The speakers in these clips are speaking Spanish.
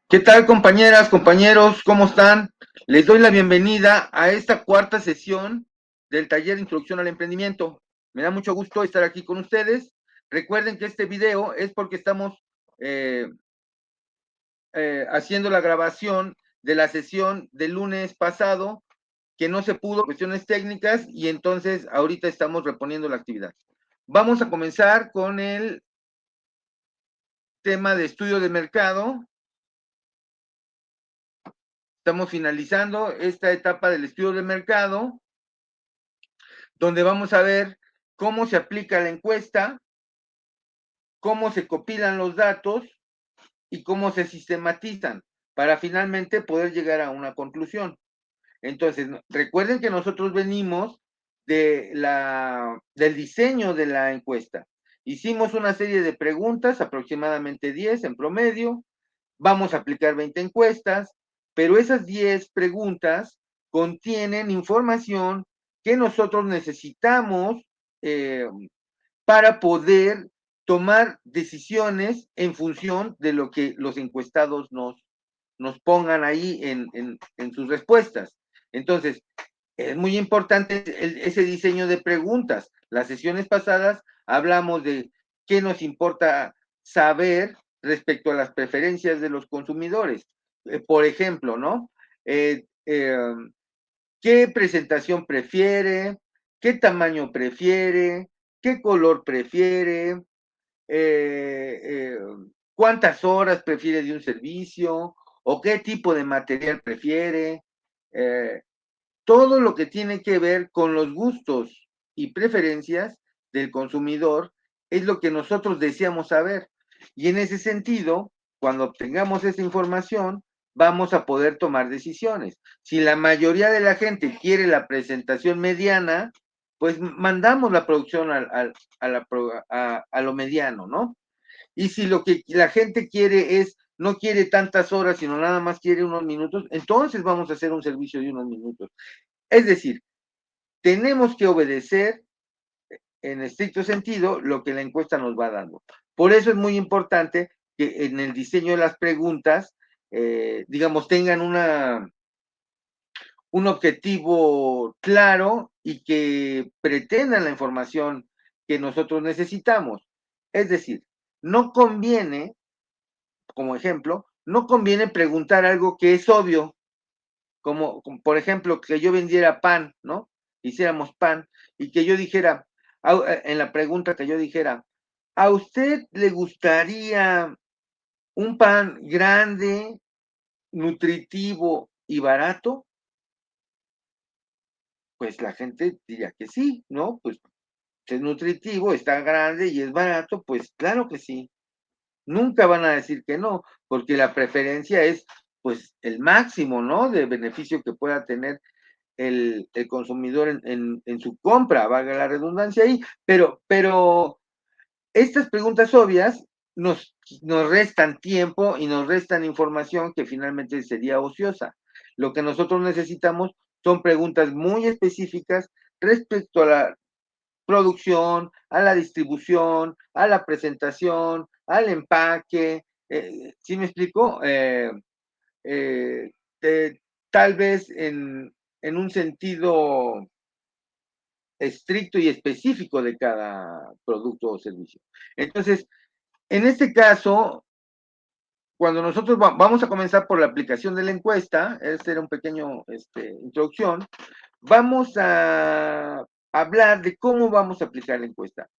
¿Qué tal, compañeras, compañeros? ¿Cómo están? Les doy la bienvenida a esta cuarta sesión del taller de Introducción al Emprendimiento. Me da mucho gusto estar aquí con ustedes. Recuerden que este video es porque estamos eh, haciendo la grabación de la sesión del lunes pasado, que no se pudo, cuestiones técnicas, y entonces ahorita estamos reponiendo la actividad. Vamos a comenzar con el tema de estudio de mercado. Estamos finalizando esta etapa del estudio de mercado, donde vamos a ver cómo se aplica la encuesta, cómo se compilan los datos y cómo se sistematizan para finalmente poder llegar a una conclusión. Entonces, recuerden que nosotros venimos del diseño de la encuesta. Hicimos una serie de preguntas, aproximadamente 10 en promedio. Vamos a aplicar 20 encuestas, pero esas 10 preguntas contienen información que nosotros necesitamos eh, para poder tomar decisiones en función de lo que los encuestados nos pongan ahí en sus respuestas. Entonces, es muy importante ese diseño de preguntas. Las sesiones pasadas hablamos de qué nos importa saber respecto a las preferencias de los consumidores. Por ejemplo, ¿no? Eh, eh, ¿Qué presentación prefiere? ¿Qué tamaño prefiere? ¿Qué color prefiere? Eh, ¿Cuántas horas prefiere de un servicio? ¿O qué tipo de material prefiere? Eh, Todo lo que tiene que ver con los gustos y preferencias del consumidor es lo que nosotros deseamos saber. Y en ese sentido, cuando obtengamos esa información, vamos a poder tomar decisiones. Si la mayoría de la gente quiere la presentación mediana, pues mandamos la producción a lo mediano, ¿no? Y si lo que la gente quiere es, no quiere tantas horas, sino nada más quiere unos minutos, entonces vamos a hacer un servicio de unos minutos. Es decir, tenemos que obedecer en estricto sentido lo que la encuesta nos va dando. Por eso es muy importante que en el diseño de las preguntas, digamos, tengan un objetivo claro y que pretendan la información que nosotros necesitamos. Es decir, no conviene, como ejemplo, no conviene preguntar algo que es obvio, como por ejemplo, que yo vendiera pan, ¿no? Hiciéramos pan y que yo dijera, en la pregunta que yo dijera, ¿a usted le gustaría un pan grande, nutritivo y barato? Pues la gente diría que sí, ¿no? Pues es nutritivo, está grande y es barato, pues claro que sí. Nunca van a decir que no, porque la preferencia es pues el máximo, ¿no? De beneficio que pueda tener el consumidor en su compra, valga la redundancia ahí, pero estas preguntas obvias nos restan tiempo y nos restan información que finalmente sería ociosa. Lo que nosotros necesitamos son preguntas muy específicas respecto a la producción, a la distribución, a la presentación, al empaque. ¿Sí me explico? Eh, Tal vez en un sentido estricto y específico de cada producto o servicio. Entonces, en este caso, cuando nosotros vamos a comenzar por la aplicación de la encuesta, este era un pequeño introducción, vamos a hablar de cómo vamos a aplicar la encuesta.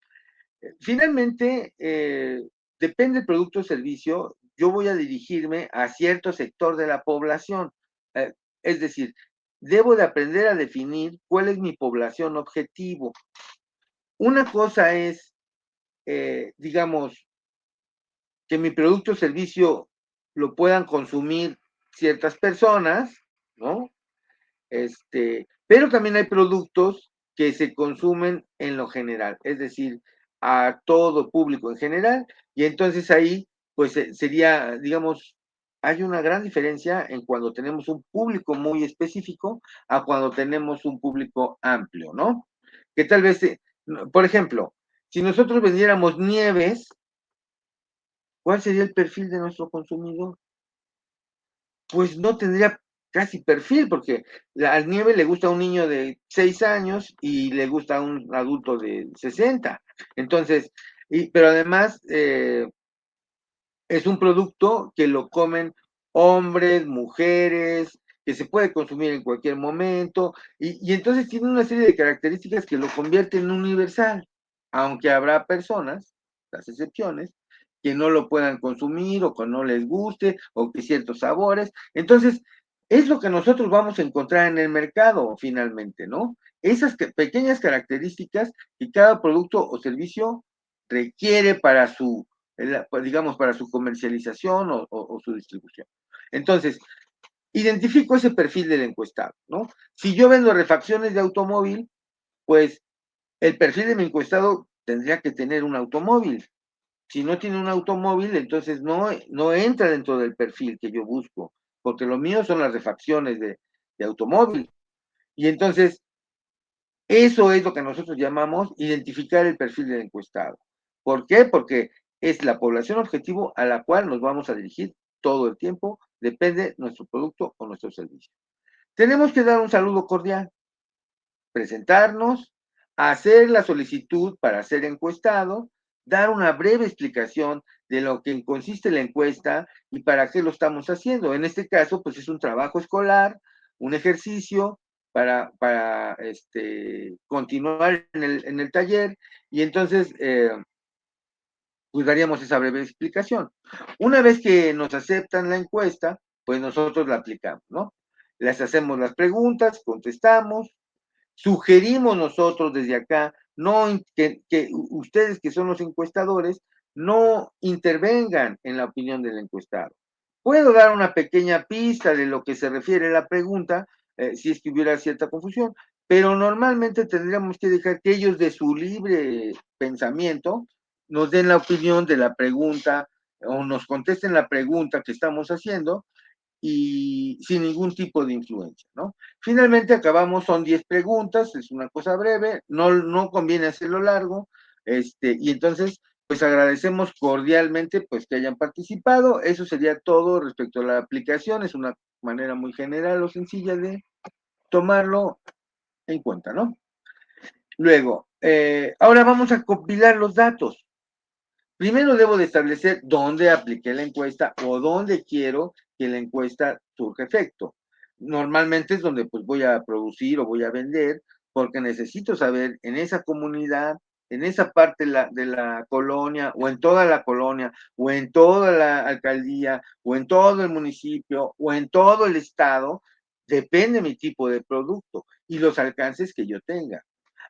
Finalmente, depende del producto o servicio, yo voy a dirigirme a cierto sector de la población. Eh, es decir, debo de aprender a definir cuál es mi población objetivo. Una cosa es, digamos, que mi producto o servicio lo puedan consumir ciertas personas, ¿no? Pero también hay productos que se consumen en lo general, es decir, a todo público en general, y entonces ahí, pues sería, digamos, hay una gran diferencia en cuando tenemos un público muy específico a cuando tenemos un público amplio, ¿no? Que tal vez, por ejemplo, si nosotros vendiéramos nieves, ¿cuál sería el perfil de nuestro consumidor? pues no tendría casi perfil, porque al nieve le gusta a un niño de 6 años y le gusta a un adulto de 60. Entonces, pero además es un producto que lo comen hombres, mujeres, que se puede consumir en cualquier momento, y entonces tiene una serie de características que lo convierten en universal, aunque habrá personas, las excepciones, que no lo puedan consumir o que no les guste o que ciertos sabores. Entonces, es lo que nosotros vamos a encontrar en el mercado finalmente, ¿no? Esas pequeñas características que cada producto o servicio requiere para su, digamos, para su comercialización o su distribución. Entonces, identifico ese perfil del encuestado, ¿no? Si yo vendo refacciones de automóvil, pues el perfil de mi encuestado tendría que tener un automóvil. Si no tiene un automóvil, entonces no entra dentro del perfil que yo busco, porque lo mío son las refacciones de automóvil. Y entonces, eso es lo que nosotros llamamos identificar el perfil del encuestado. ¿Por qué? Porque es la población objetivo a la cual nos vamos a dirigir todo el tiempo, depende nuestro producto o nuestro servicio. Tenemos que dar un saludo cordial, presentarnos, hacer la solicitud para ser encuestado, dar una breve explicación de lo que consiste la encuesta y para qué lo estamos haciendo. En este caso, pues es un trabajo escolar, un ejercicio para continuar en el taller y entonces pues daríamos esa breve explicación. Una vez que nos aceptan la encuesta, pues nosotros la aplicamos, ¿no? Les hacemos las preguntas, contestamos, sugerimos nosotros desde acá, no que ustedes que son los encuestadores, no intervengan en la opinión del encuestado. Puedo dar una pequeña pista de lo que se refiere a la pregunta, si es que hubiera cierta confusión, pero normalmente tendríamos que dejar que ellos de su libre pensamiento nos den la opinión de la pregunta o nos contesten la pregunta que estamos haciendo y sin ningún tipo de influencia, ¿no? Finalmente acabamos, son 10 preguntas, es una cosa breve, no conviene hacerlo largo, y entonces, pues agradecemos cordialmente pues que hayan participado, eso sería todo respecto a la aplicación, es una manera muy general o sencilla de tomarlo en cuenta, ¿no? Luego, ahora vamos a compilar los datos. Primero debo de establecer dónde apliqué la encuesta o dónde quiero que la encuesta surja efecto. Normalmente es donde pues voy a producir o voy a vender porque necesito saber en esa comunidad, en esa parte de la colonia o en toda la colonia o en toda la alcaldía o en todo el municipio o en todo el estado, depende mi tipo de producto y los alcances que yo tenga.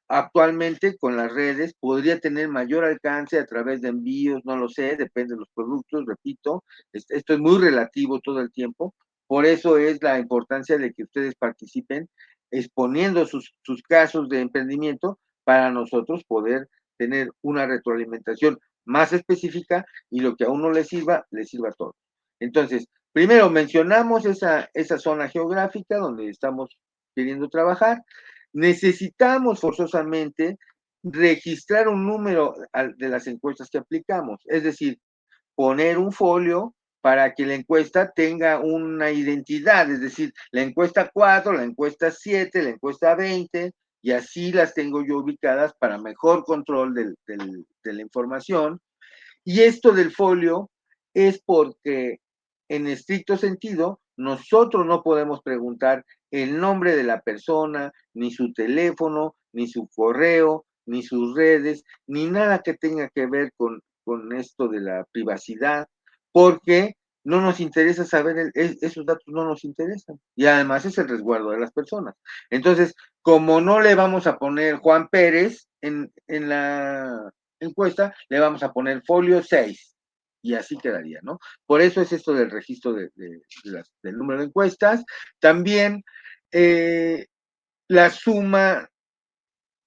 Actualmente con las redes podría tener mayor alcance a través de envíos, no lo sé, depende de los productos, repito, esto es muy relativo todo el tiempo, por eso es la importancia de que ustedes participen exponiendo sus casos de emprendimiento para nosotros poder tener una retroalimentación más específica y lo que a uno le sirva a todos. Entonces, primero mencionamos esa zona geográfica donde estamos queriendo trabajar, necesitamos forzosamente registrar un número de las encuestas que aplicamos, es decir, poner un folio para que la encuesta tenga una identidad, es decir, la encuesta 4, la encuesta 7, la encuesta 20, y así las tengo yo ubicadas para mejor control de la información. Y esto del folio es porque, en estricto sentido, nosotros no podemos preguntar el nombre de la persona, ni su teléfono, ni su correo, ni sus redes, ni nada que tenga que ver con esto de la privacidad, porque no nos interesa saber, esos datos no nos interesan. Y además es el resguardo de las personas. Entonces, como no le vamos a poner Juan Pérez en la encuesta, le vamos a poner folio 6 y así quedaría, ¿no? Por eso es esto del registro del número de encuestas. También la suma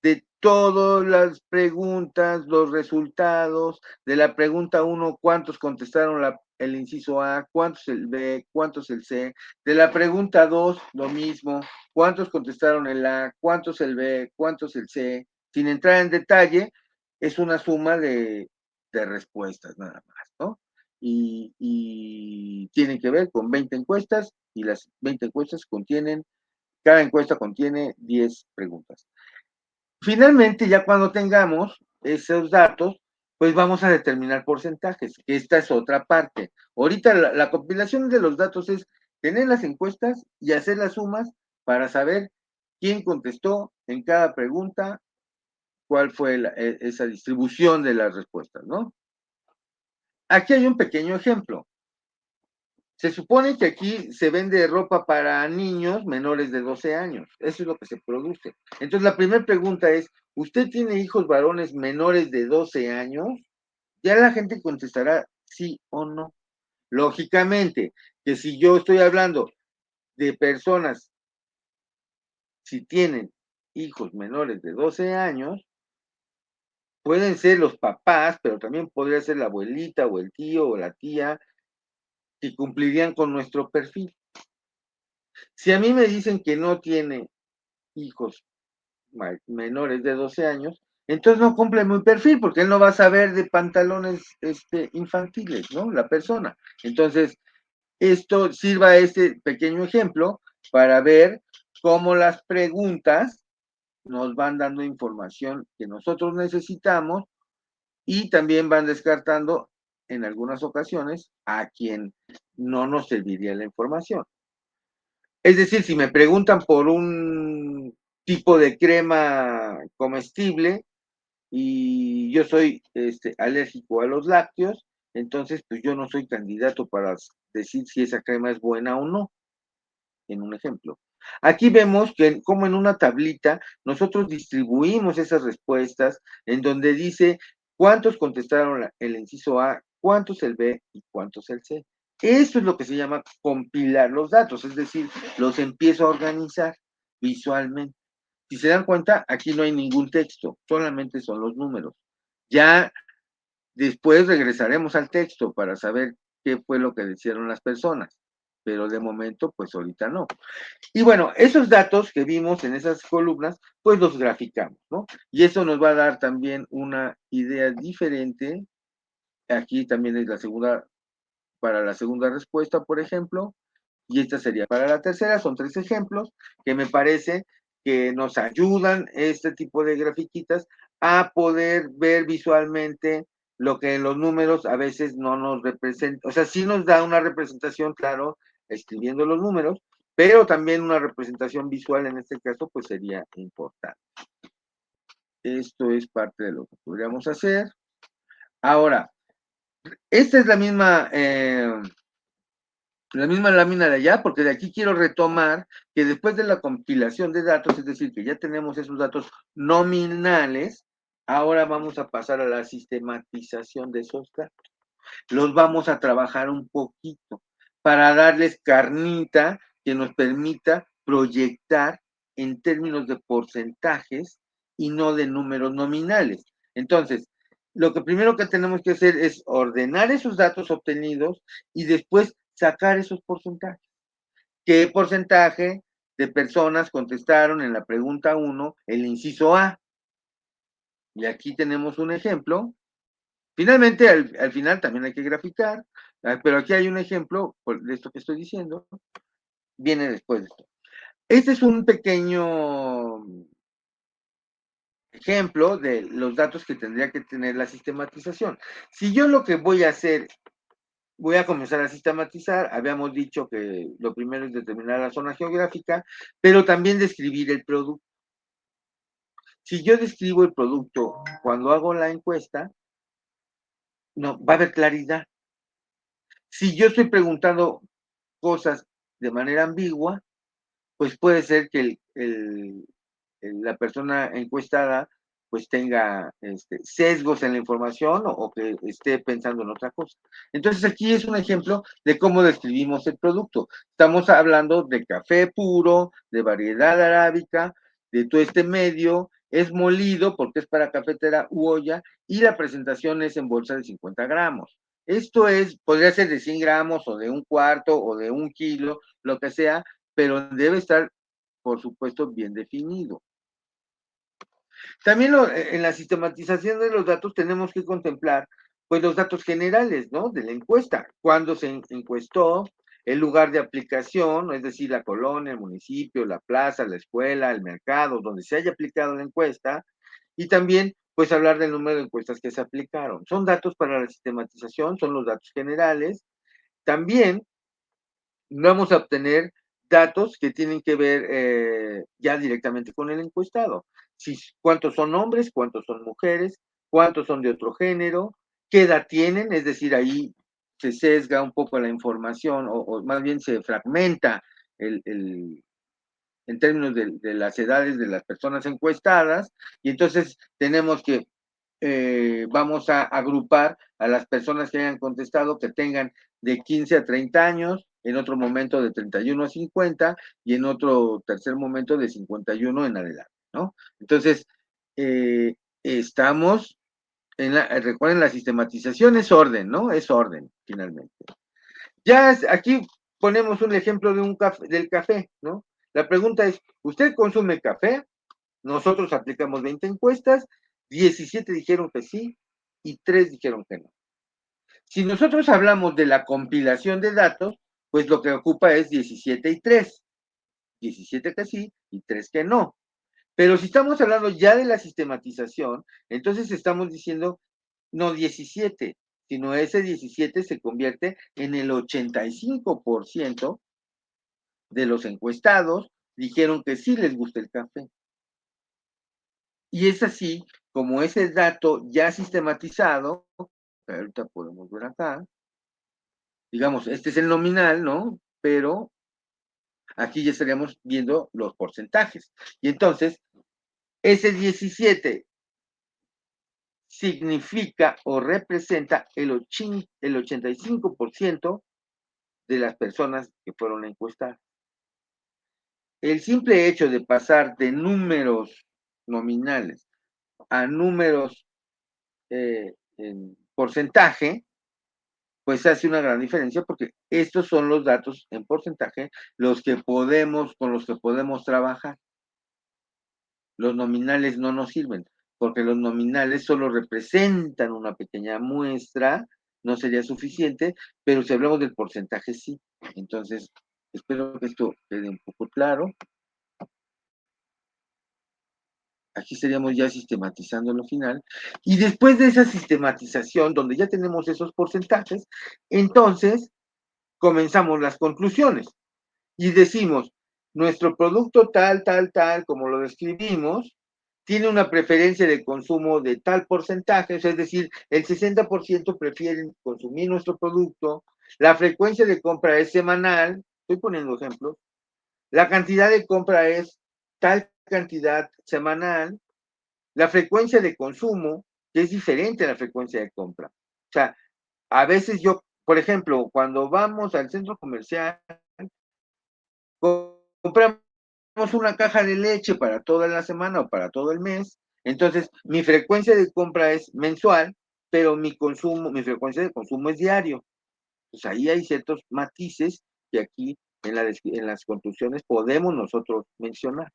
de todas las preguntas, los resultados, de la pregunta 1, cuántos contestaron el inciso A, cuántos el B, cuántos el C, de la pregunta 2, lo mismo, cuántos contestaron el A, cuántos el B, cuántos el C, sin entrar en detalle, es una suma de respuestas nada más, ¿no? y tienen que ver con 20 encuestas y las 20 encuestas cada encuesta contiene 10 preguntas. Finalmente, ya cuando tengamos esos datos, pues vamos a determinar porcentajes, que esta es otra parte. Ahorita la compilación de los datos es tener las encuestas y hacer las sumas para saber quién contestó en cada pregunta, cuál fue esa distribución de las respuestas, ¿no? Aquí hay un pequeño ejemplo. Se supone que aquí se vende ropa para niños menores de 12 años. Eso es lo que se produce. Entonces, la primera pregunta es, ¿usted tiene hijos varones menores de 12 años? Ya la gente contestará sí o no. Lógicamente, que si yo estoy hablando de personas, si tienen hijos menores de 12 años, pueden ser los papás, pero también podría ser la abuelita o el tío o la tía que cumplirían con nuestro perfil. Si a mí me dicen que no tiene hijos menores de 12 años, entonces no cumple mi perfil porque él no va a saber de pantalones infantiles, ¿no? La persona. Entonces, esto sirva este pequeño ejemplo para ver cómo las preguntas nos van dando información que nosotros necesitamos y también van descartando en algunas ocasiones a quien no nos serviría la información. Es decir, si me preguntan por un tipo de crema comestible y yo soy alérgico a los lácteos, entonces pues yo no soy candidato para decir si esa crema es buena o no, en un ejemplo. Aquí vemos que como en una tablita nosotros distribuimos esas respuestas en donde dice cuántos contestaron el inciso A, cuántos el B y cuántos el C. Eso es lo que se llama compilar los datos, es decir, los empiezo a organizar visualmente. Si se dan cuenta, aquí no hay ningún texto, solamente son los números. Ya después regresaremos al texto para saber qué fue lo que decían las personas, pero de momento, pues ahorita no. Y bueno, esos datos que vimos en esas columnas, pues los graficamos, ¿no? Y eso nos va a dar también una idea diferente. Aquí también es para la segunda respuesta, por ejemplo, y esta sería para la tercera. Son 3 ejemplos que me parece que nos ayudan este tipo de grafiquitas a poder ver visualmente lo que en los números a veces no nos representa, o sea, sí nos da una representación, claro, escribiendo los números, pero también una representación visual en este caso, pues sería importante. Esto es parte de lo que podríamos hacer. Ahora, esta es la misma lámina de allá, porque de aquí quiero retomar que después de la compilación de datos, es decir, que ya tenemos esos datos nominales, ahora vamos a pasar a la sistematización de esos datos. Los vamos a trabajar un poquito para darles carnita que nos permita proyectar en términos de porcentajes y no de números nominales. Entonces, lo que primero que tenemos que hacer es ordenar esos datos obtenidos y después sacar esos porcentajes. ¿Qué porcentaje de personas contestaron en la pregunta 1 el inciso A? Y aquí tenemos un ejemplo. Finalmente, al final también hay que graficar, pero aquí hay un ejemplo de esto que estoy diciendo, viene después de esto. Este es un pequeño ejemplo de los datos que tendría que tener la sistematización. Si yo lo que voy a hacer, voy a comenzar a sistematizar, habíamos dicho que lo primero es determinar la zona geográfica, pero también describir el producto. Si yo describo el producto cuando hago la encuesta, no, va a haber claridad. Si yo estoy preguntando cosas de manera ambigua, pues puede ser que la persona encuestada pues tenga sesgos en la información o que esté pensando en otra cosa. Entonces aquí es un ejemplo de cómo describimos el producto. Estamos hablando de café puro, de variedad arábica, de todo este medio, es molido porque es para cafetera u olla y la presentación es en bolsa de 50 gramos. Esto podría ser de 100 gramos o de un cuarto o de 1 kilo, lo que sea, pero debe estar, por supuesto, bien definido. También en la sistematización de los datos tenemos que contemplar pues los datos generales, ¿no? De la encuesta, cuándo se encuestó, el lugar de aplicación, es decir, la colonia, el municipio, la plaza, la escuela, el mercado, donde se haya aplicado la encuesta, y también, pues, hablar del número de encuestas que se aplicaron. Son datos para la sistematización, son los datos generales. También vamos a obtener datos que tienen que ver ya directamente con el encuestado. Si, cuántos son hombres, cuántos son mujeres, cuántos son de otro género, qué edad tienen, es decir, ahí se sesga un poco la información o más bien se fragmenta en términos de las edades de las personas encuestadas y entonces tenemos que vamos a agrupar a las personas que hayan contestado que tengan de 15 a 30 años, en otro momento de 31 a 50 y en otro tercer momento de 51 en adelante, ¿no? Entonces, estamos recuerden, la sistematización es orden, ¿no? Es orden, finalmente. Ya aquí ponemos un ejemplo de del café, ¿no? La pregunta es, ¿usted consume café? Nosotros aplicamos 20 encuestas, 17 dijeron que sí y 3 dijeron que no. Si nosotros hablamos de la compilación de datos, pues lo que ocupa es 17 y 3. 17 que sí y 3 que no. Pero si estamos hablando ya de la sistematización, entonces estamos diciendo no 17, sino ese 17 se convierte en el 85% de los encuestados dijeron que sí les gusta el café. Y es así como ese dato ya sistematizado, que ahorita podemos ver acá, digamos, este es el nominal, ¿no? Pero aquí ya estaríamos viendo los porcentajes. Y entonces, ese 17 significa o representa el 85% de las personas que fueron encuestadas. El simple hecho de pasar de números nominales a números en porcentaje, pues hace una gran diferencia porque estos son los datos en porcentaje con los que podemos trabajar. Los nominales no nos sirven, porque los nominales solo representan una pequeña muestra, no sería suficiente, pero si hablamos del porcentaje, sí. Entonces, espero que esto quede un poco claro. Aquí estaríamos ya sistematizando lo final. Y después de esa sistematización, donde ya tenemos esos porcentajes, entonces comenzamos las conclusiones y decimos, nuestro producto tal, tal, tal, como lo describimos, tiene una preferencia de consumo de tal porcentaje, es decir, el 60% prefieren consumir nuestro producto, la frecuencia de compra es semanal, estoy poniendo ejemplos, la cantidad de compra es tal cantidad semanal, la frecuencia de consumo, que es diferente a la frecuencia de compra. O sea, a veces yo, por ejemplo, cuando vamos al centro comercial, compramos una caja de leche para toda la semana o para todo el mes, entonces mi frecuencia de compra es mensual, pero mi frecuencia de consumo es diario. Pues ahí hay ciertos matices que aquí en las conclusiones podemos nosotros mencionar.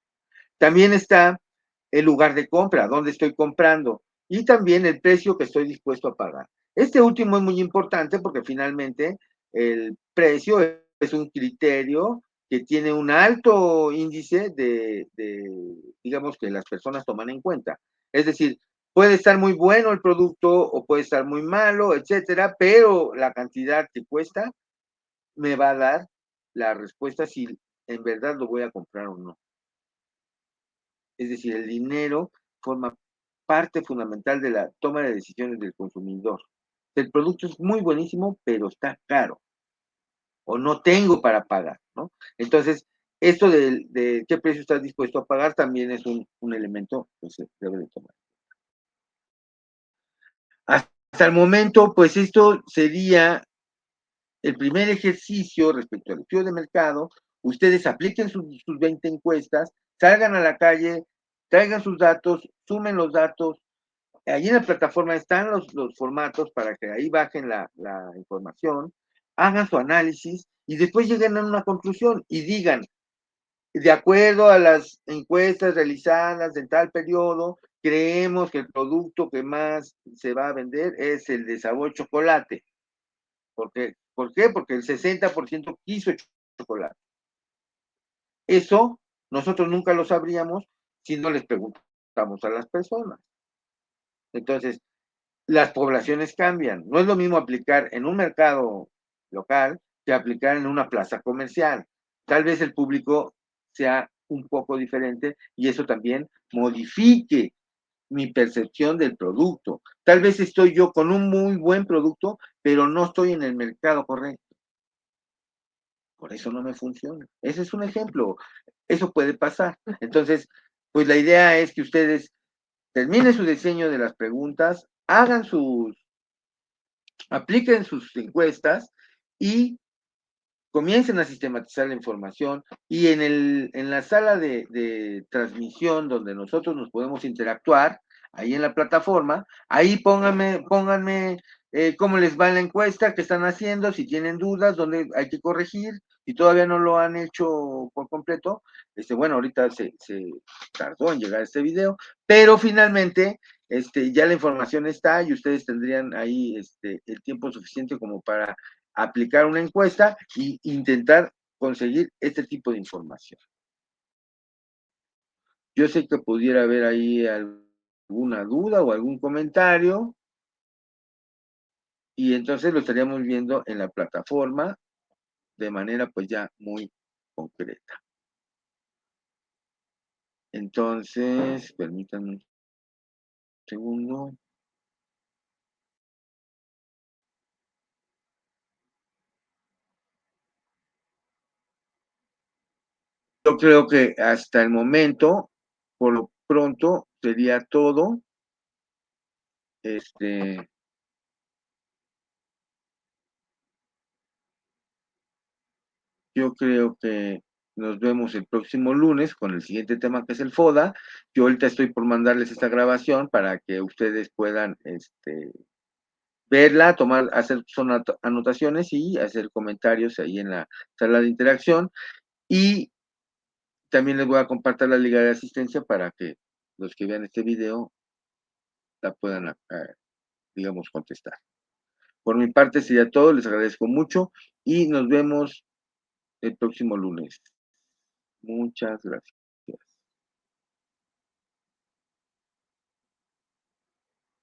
También está el lugar de compra, dónde estoy comprando, y también el precio que estoy dispuesto a pagar. Este último es muy importante porque finalmente el precio es un criterio que tiene un alto índice digamos, que las personas toman en cuenta. Es decir, puede estar muy bueno el producto o puede estar muy malo, etcétera, pero la cantidad que cuesta me va a dar la respuesta si en verdad lo voy a comprar o no. Es decir, el dinero forma parte fundamental de la toma de decisiones del consumidor. El producto es muy buenísimo, pero está caro o no tengo para pagar, ¿no? Entonces, esto de qué precio estás dispuesto a pagar también es un elemento que se debe de tomar. Hasta el momento, pues esto sería el primer ejercicio respecto al estudio de mercado. Ustedes apliquen sus 20 encuestas, salgan a la calle, traigan sus datos, sumen los datos. Allí en la plataforma están los formatos para que ahí bajen la información, hagan su análisis y después lleguen a una conclusión y digan, de acuerdo a las encuestas realizadas en tal periodo, creemos que el producto que más se va a vender es el de sabor chocolate. ¿Por qué? Porque el 60% quiso chocolate. Eso nosotros nunca lo sabríamos si no les preguntamos a las personas. Entonces, las poblaciones cambian. No es lo mismo aplicar en un mercado local que aplicar en una plaza comercial. Tal vez el público sea un poco diferente y eso también modifique mi percepción del producto. Tal vez estoy yo con un muy buen producto, pero no estoy en el mercado correcto. Por eso no me funciona. Ese es un ejemplo. Eso puede pasar. Entonces, pues la idea es que ustedes terminen su diseño de las preguntas, apliquen sus encuestas y comiencen a sistematizar la información y en la sala de transmisión donde nosotros nos podemos interactuar, ahí en la plataforma, ahí pónganme cómo les va en la encuesta, qué están haciendo, si tienen dudas, dónde hay que corregir, si todavía no lo han hecho por completo, bueno, ahorita se tardó en llegar este video, pero finalmente ya la información está y ustedes tendrían ahí el tiempo suficiente como para aplicar una encuesta e intentar conseguir este tipo de información. Yo sé que pudiera haber ahí alguna duda o algún comentario y entonces lo estaríamos viendo en la plataforma de manera pues ya muy concreta. Entonces, permítanme un segundo. Yo creo que hasta el momento, por lo pronto, sería todo. Este, Yo creo que nos vemos el próximo lunes con el siguiente tema que es el FODA. Yo ahorita estoy por mandarles esta grabación para que ustedes puedan verla, hacer sus anotaciones y hacer comentarios ahí en la sala de interacción. Y también les voy a compartir la liga de asistencia para que los que vean este video la puedan, digamos, contestar. Por mi parte sería todo, les agradezco mucho y nos vemos el próximo lunes. Muchas gracias.